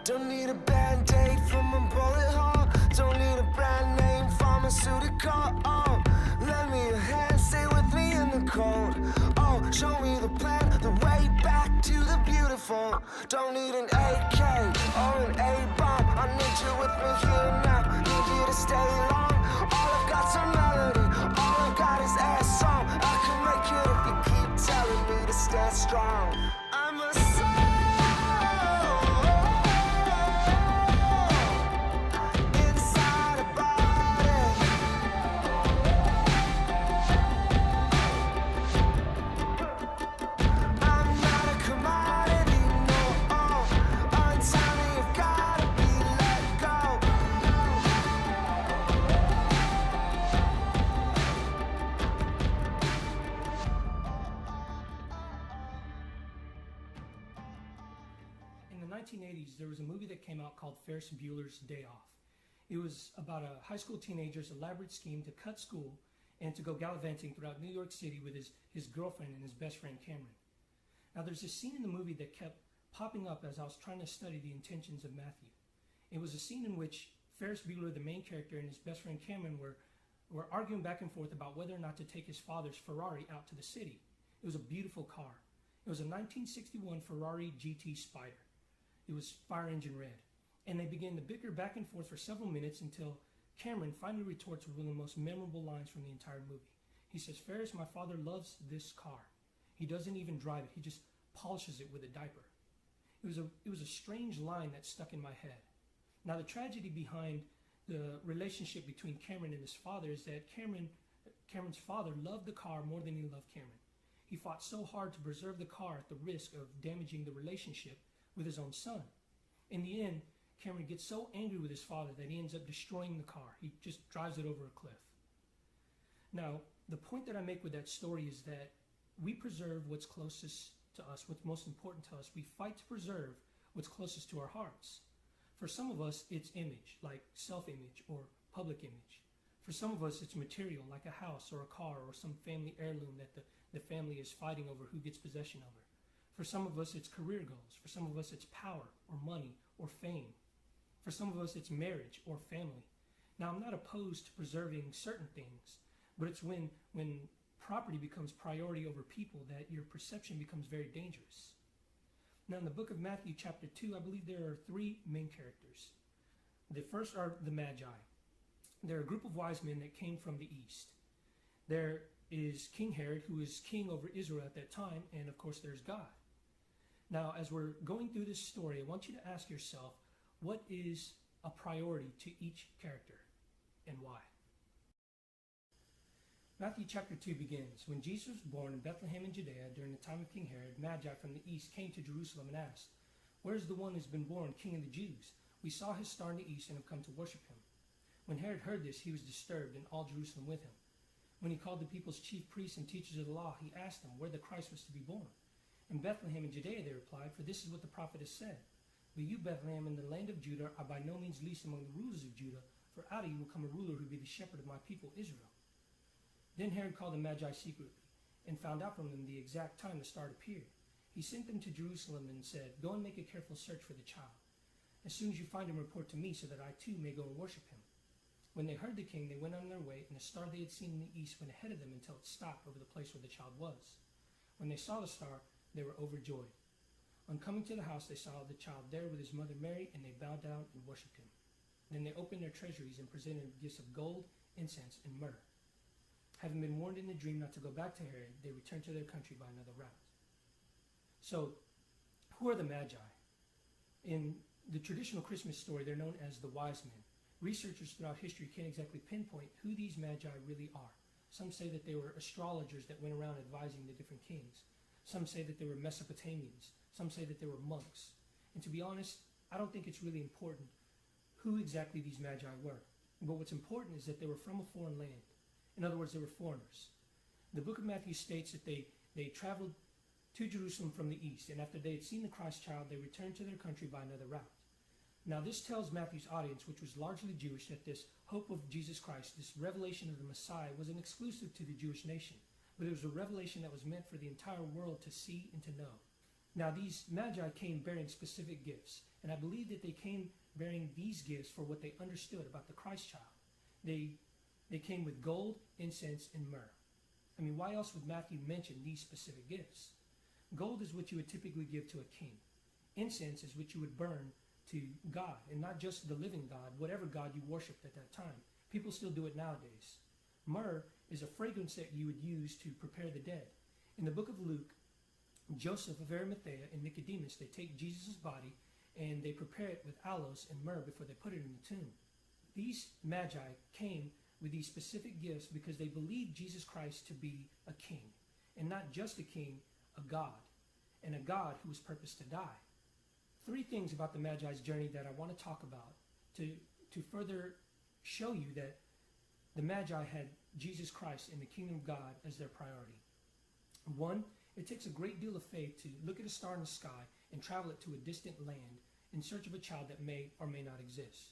Don't need a band-aid from a bullet hole. Don't need a brand name pharmaceutical. Oh, lend me a hand, stay with me in the cold. Oh, show me the plan, the way back to the beautiful. Don't need an AK or an A-bomb. I need you with me here now. Need you to stay long. All I've got's a melody. All I've got is air song. I can make it if you keep telling me to stay strong. I'm a soul inside a body. I'm not a commodity, no. Untie me, you've gotta be let go. In the 1980s, there was a movie that came out called Ferris Bueller's Day Off. It was about a high school teenager's elaborate scheme to cut school and to go gallivanting throughout New York City with his girlfriend and his best friend Cameron. Now, there's this scene in the movie that kept popping up as I was trying to study the intentions of Matthew. It was a scene in which Ferris Bueller, the main character, and his best friend Cameron were arguing back and forth about whether or not to take his father's Ferrari out to the city. It was a beautiful car. It was a 1961 Ferrari GT Spider. It was fire engine red. And they began to bicker back and forth for several minutes until Cameron finally retorts with one of the most memorable lines from the entire movie. He says, "Ferris, my father loves this car. He doesn't even drive it. He just polishes it with a diaper." It was a strange line that stuck in my head. Now, the tragedy behind the relationship between Cameron and his father is that Cameron's father loved the car more than he loved Cameron. He fought so hard to preserve the car at the risk of damaging the relationship with his own son. In the end, Cameron gets so angry with his father that he ends up destroying the car. He just drives it over a cliff. Now, the point that I make with that story is that we preserve what's closest to us, what's most important to us. We fight to preserve what's closest to our hearts. For some of us, it's image, like self-image or public image. For some of us, it's material, like a house or a car or some family heirloom that the family is fighting over who gets possession of it. For some of us, it's career goals. For some of us, it's power or money or fame. For some of us, it's marriage or family. Now, I'm not opposed to preserving certain things, but it's when property becomes priority over people that your perception becomes very dangerous. Now, in the book of Matthew chapter 2, I believe there are three main characters. The first are the Magi. They're a group of wise men that came from the east. There is King Herod, who is king over Israel at that time, and of course there's God. Now, as we're going through this story, I want you to ask yourself, what is a priority to each character and why? Matthew chapter 2 begins, when Jesus was born in Bethlehem in Judea during the time of King Herod, Magi from the east came to Jerusalem and asked, "Where is the one who's been born King of the Jews? We saw his star in the east and have come to worship him." When Herod heard this, he was disturbed, and all Jerusalem with him. When he called the people's chief priests and teachers of the law, he asked them where the Christ was to be born. "In Bethlehem in Judea," they replied, "for this is what the prophet has said. But you, Bethlehem, in the land of Judah, are by no means least among the rulers of Judah, for out of you will come a ruler who will be the shepherd of my people Israel." Then Herod called the Magi secretly and found out from them the exact time the star appeared. He sent them to Jerusalem and said, "Go and make a careful search for the child. As soon as you find him, report to me, so that I too may go and worship him." When they heard the king, they went on their way, and the star they had seen in the east went ahead of them until it stopped over the place where the child was. When they saw the star, they were overjoyed. On coming to the house, they saw the child there with his mother Mary, and they bowed down and worshipped him. Then they opened their treasuries and presented gifts of gold, incense, and myrrh. Having been warned in a dream not to go back to Herod, they returned to their country by another route. So, who are the Magi? In the traditional Christmas story, they're known as the wise men. Researchers throughout history can't exactly pinpoint who these Magi really are. Some say that they were astrologers that went around advising the different kings. Some say that they were Mesopotamians. Some say that they were monks. And to be honest, I don't think it's really important who exactly these Magi were. But what's important is that they were from a foreign land. In other words, they were foreigners. The book of Matthew states that they traveled to Jerusalem from the east, and after they had seen the Christ child, they returned to their country by another route. Now, this tells Matthew's audience, which was largely Jewish, that this hope of Jesus Christ, this revelation of the Messiah, wasn't exclusive to the Jewish nation, but it was a revelation that was meant for the entire world to see and to know. Now, these Magi came bearing specific gifts, And I believe that they came bearing these gifts for what they understood about the Christ child. They came with gold, incense, and myrrh. I mean, why else would Matthew mention these specific gifts? Gold is what you would typically give to a king. Incense is what you would burn to God, and not just the living God, whatever God you worshiped at that time. People still do it nowadays. Myrrh is a fragrance that you would use to prepare the dead. In the book of Luke, Joseph of Arimathea and Nicodemus, they take Jesus' body and they prepare it with aloes and myrrh before they put it in the tomb. These magi came with these specific gifts because they believed Jesus Christ to be a king, and not just a king, a God, and a God who was purposed to die. Three things about the Magi's journey that I want to talk about to further show you that the Magi had Jesus Christ and the kingdom of God as their priority. One, it takes a great deal of faith to look at a star in the sky and travel it to a distant land in search of a child that may or may not exist.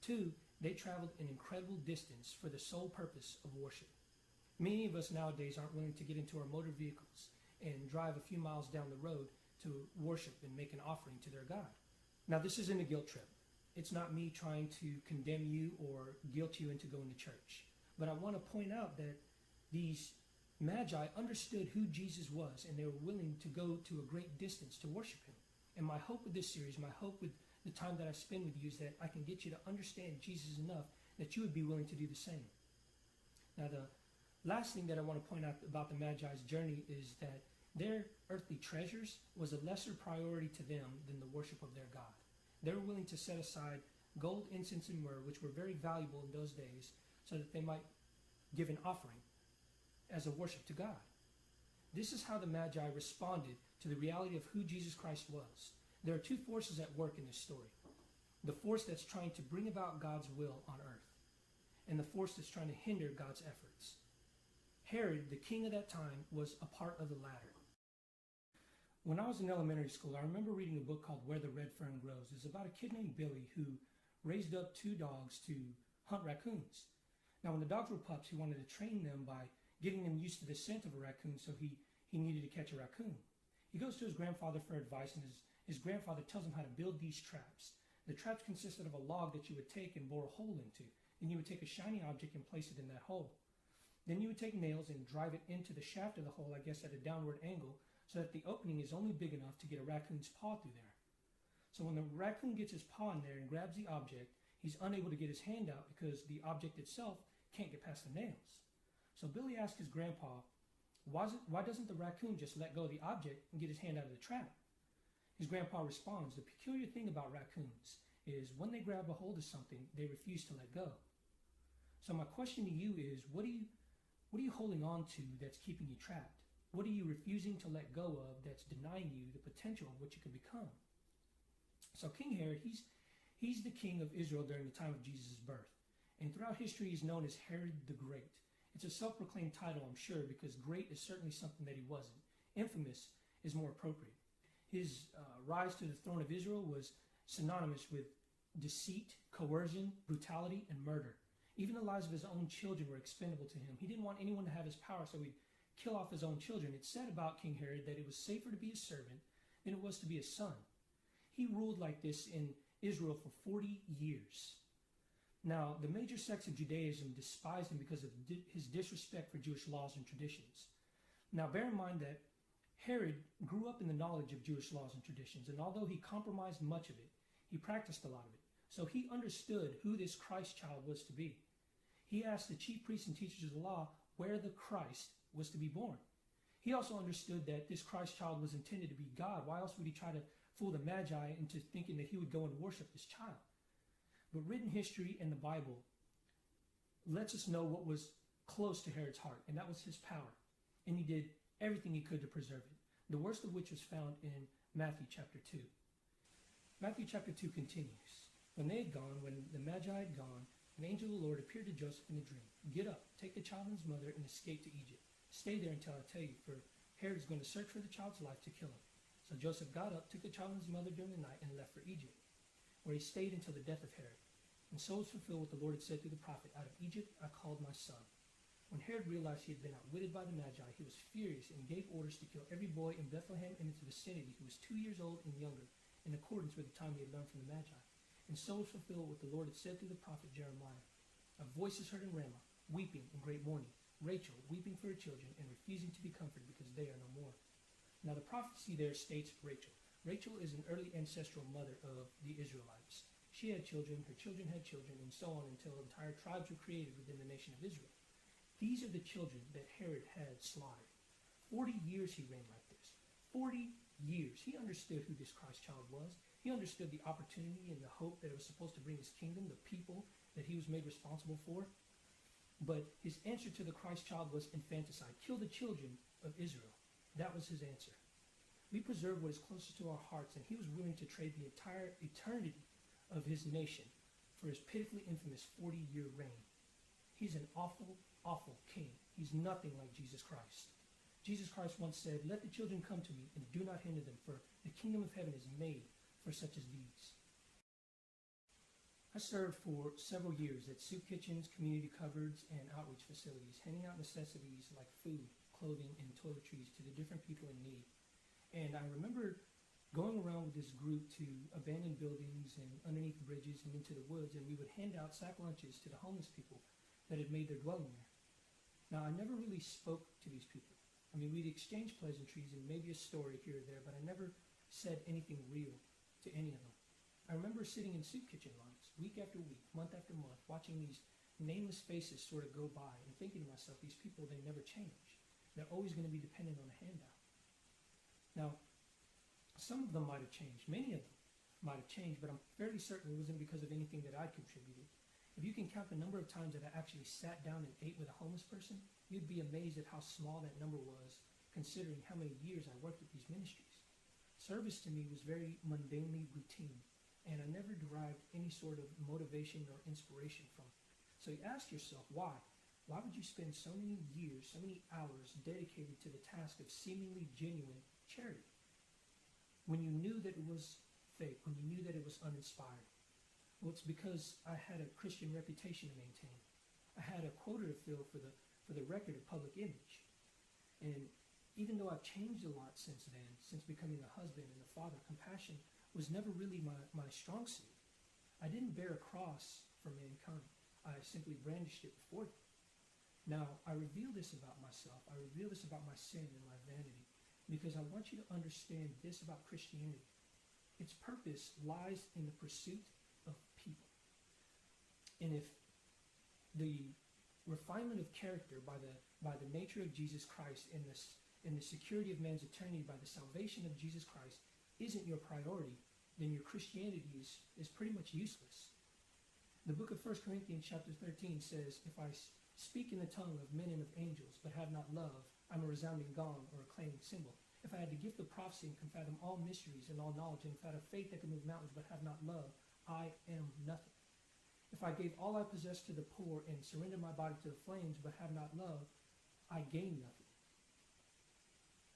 Two, they traveled an incredible distance for the sole purpose of worship. Many of us nowadays aren't willing to get into our motor vehicles and drive a few miles down the road to worship and make an offering to their God. Now, this isn't a guilt trip. It's not me trying to condemn you or guilt you into going to church. But I want to point out that these Magi understood who Jesus was, and they were willing to go to a great distance to worship him. And my hope with this series, my hope with the time that I spend with you, is that I can get you to understand Jesus enough that you would be willing to do the same. Now, the last thing that I want to point out about the Magi's journey is that their earthly treasures was a lesser priority to them than the worship of their God. They were willing to set aside gold, incense, and myrrh, which were very valuable in those days, so that they might give an offering as a worship to God. This is how the Magi responded to the reality of who Jesus Christ was. There are two forces at work in this story. The force that's trying to bring about God's will on earth, and the force that's trying to hinder God's efforts. Herod, the king of that time, was a part of the latter. When I was in elementary school, I remember reading a book called Where the Red Fern Grows. It's about a kid named Billy who raised up two dogs to hunt raccoons. Now, when the dogs were pups, he wanted to train them by getting them used to the scent of a raccoon, so he needed to catch a raccoon. He goes to his grandfather for advice, and his grandfather tells him how to build these traps. The traps consisted of a log that you would take and bore a hole into. Then you would take a shiny object and place it in that hole. Then you would take nails and drive it into the shaft of the hole, I guess at a downward angle, so that the opening is only big enough to get a raccoon's paw through there. So when the raccoon gets his paw in there and grabs the object, he's unable to get his hand out because the object itself can't get past the nails. So Billy asked his grandpa, why doesn't the raccoon just let go of the object and get his hand out of the trap? His grandpa responds, the peculiar thing about raccoons is when they grab a hold of something, they refuse to let go. So my question to you is, what are you holding on to that's keeping you trapped? What are you refusing to let go of that's denying you the potential of what you can become? So King Herod, he's the king of Israel during the time of Jesus' birth. And throughout history, he's known as Herod the Great. It's a self-proclaimed title, I'm sure, because great is certainly something that he wasn't. Infamous is more appropriate. His rise to the throne of Israel was synonymous with deceit, coercion, brutality, and murder. Even the lives of his own children were expendable to him. He didn't want anyone to have his power, so he'd kill off his own children. It's said about King Herod that it was safer to be a servant than it was to be a son. He ruled like this in Israel for 40 years. Now, the major sects of Judaism despised him because of his disrespect for Jewish laws and traditions. Now, bear in mind that Herod grew up in the knowledge of Jewish laws and traditions, and although he compromised much of it, he practiced a lot of it. So he understood who this Christ child was to be. He asked the chief priests and teachers of the law where the Christ was to be born. He also understood that this Christ child was intended to be God. Why else would he try to fool the Magi into thinking that he would go and worship this child? But written history and the Bible lets us know what was close to Herod's heart, and that was his power. And he did everything he could to preserve it, the worst of which was found in Matthew chapter 2. Matthew chapter 2 continues. When they had gone, when the Magi had gone, an angel of the Lord appeared to Joseph in a dream. Get up, take the child and his mother, and escape to Egypt. Stay there until I tell you, for Herod is going to search for the child's life to kill him. So Joseph got up, took the child and his mother during the night, and left for Egypt, where he stayed until the death of Herod. And so was fulfilled what the Lord had said through the prophet, out of Egypt I called my son. When Herod realized he had been outwitted by the Magi, he was furious and gave orders to kill every boy in Bethlehem and its vicinity who was 2 years old and younger, in accordance with the time he had learned from the Magi. And so was fulfilled what the Lord had said through the prophet Jeremiah. A voice is heard in Ramah, weeping in great mourning, Rachel weeping for her children and refusing to be comforted because they are no more. Now the prophecy there states Rachel. Rachel is an early ancestral mother of the Israelites. She had children, her children had children, and so on until entire tribes were created within the nation of Israel. These are the children that Herod had slaughtered. 40 years he reigned like this. 40 years. He understood who this Christ child was. He understood the opportunity and the hope that it was supposed to bring his kingdom, the people that he was made responsible for. But his answer to the Christ child was infanticide. Kill the children of Israel. That was his answer. We preserve what is closest to our hearts, and he was willing to trade the entire eternity of his nation for his pitifully infamous 40-year reign. He's an awful, awful king. He's nothing like Jesus Christ. Jesus Christ once said, "Let the children come to me, and do not hinder them, for the kingdom of heaven is made for such as these." I served for several years at soup kitchens, community cupboards, and outreach facilities, handing out necessities like food, clothing, and toiletries to the different people in need. And I remember going around with this group to abandoned buildings and underneath bridges and into the woods, and we would hand out sack lunches to the homeless people that had made their dwelling there. Now, I never really spoke to these people. I mean, we'd exchange pleasantries and maybe a story here or there, but I never said anything real to any of them. I remember sitting in soup kitchen lines, week after week, month after month, watching these nameless faces sort of go by and thinking to myself, these people, they never change. They're always going to be dependent on a handout. Now, some of them might have changed. Many of them might have changed, but I'm fairly certain it wasn't because of anything that I contributed. If you can count the number of times that I actually sat down and ate with a homeless person, you'd be amazed at how small that number was, considering how many years I worked at these ministries. Service to me was very mundanely routine, and I never derived any sort of motivation or inspiration from it. So you ask yourself, why? Why would you spend so many years, so many hours dedicated to the task of seemingly genuine charity when you knew that it was fake, when you knew that it was uninspired? Well, it's because I had a Christian reputation to maintain. I had a quota to fill for the record of public image. And even though I've changed a lot since then, since becoming a husband and a father, compassion was never really my strong suit. I didn't bear a cross for mankind. I simply brandished it before them. Now, I reveal this about myself. I reveal this about my sin and my vanity because I want you to understand this about Christianity. Its purpose lies in the pursuit of people. And if the refinement of character by the nature of Jesus Christ and the security of man's eternity by the salvation of Jesus Christ isn't your priority, then your Christianity is pretty much useless. The book of 1 Corinthians chapter 13 says, "If I speak in the tongue of men and of angels, but have not love, I'm a resounding gong or a clanging cymbal. If I had the gift of prophecy and can fathom all mysteries and all knowledge, and if I had a faith that can move mountains but have not love, I am nothing. If I gave all I possess to the poor and surrendered my body to the flames but have not love, I gain nothing."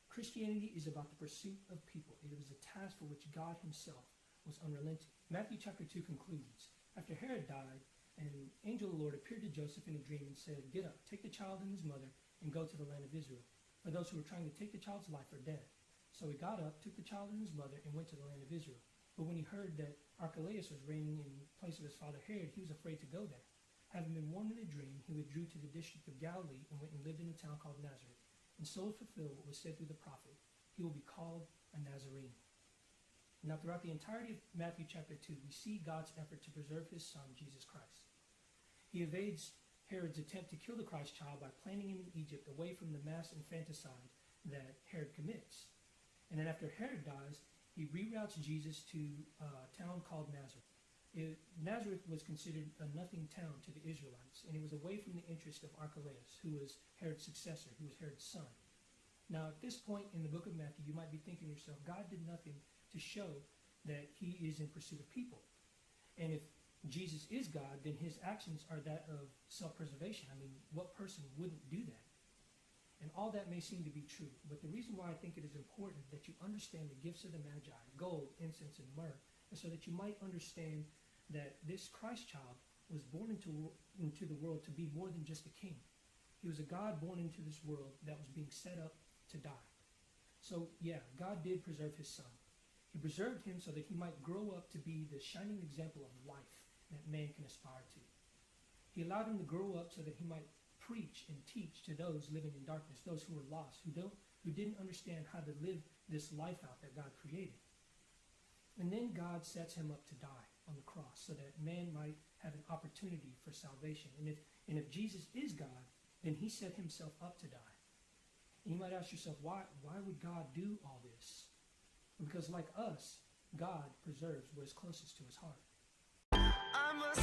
Christianity is about the pursuit of people. It was a task for which God himself was unrelenting. Matthew chapter 2 concludes, "After Herod died, an angel of the Lord appeared to Joseph in a dream and said, 'Get up, take the child and his mother, and go to the land of Israel. For those who were trying to take the child's life are dead.' So he got up, took the child and his mother, and went to the land of Israel. But when he heard that Archelaus was reigning in place of his father Herod, he was afraid to go there. Having been warned in a dream, he withdrew to the district of Galilee and went and lived in a town called Nazareth. And so was fulfilled what was said through the prophet, he will be called a Nazarene." Now throughout the entirety of Matthew chapter 2, we see God's effort to preserve his son, Jesus Christ. He evades Herod's attempt to kill the Christ child by planting him in Egypt away from the mass infanticide that Herod commits. And then after Herod dies, he reroutes Jesus to a town called Nazareth. Nazareth was considered a nothing town to the Israelites, and it was away from the interest of Archelaus, who was Herod's successor, who was Herod's son. Now, at this point in the book of Matthew, you might be thinking to yourself, God did nothing to show that he is in pursuit of people. And if Jesus is God, then his actions are that of self-preservation. I mean, what person wouldn't do that? And all that may seem to be true, but the reason why I think it is important that you understand the gifts of the Magi, gold, incense, and myrrh, is so that you might understand that this Christ child was born into the world to be more than just a king. He was a God born into this world that was being set up to die. So yeah, God did preserve his son. He preserved him so that he might grow up to be the shining example of life that man can aspire to. He allowed him to grow up so that he might preach and teach to those living in darkness, those who were lost, who didn't understand how to live this life out that God created. And then God sets him up to die on the cross so that man might have an opportunity for salvation. And if Jesus is God, then he set himself up to die. And you might ask yourself, why would God do all this? Because like us, God preserves what is closest to his heart. I'm a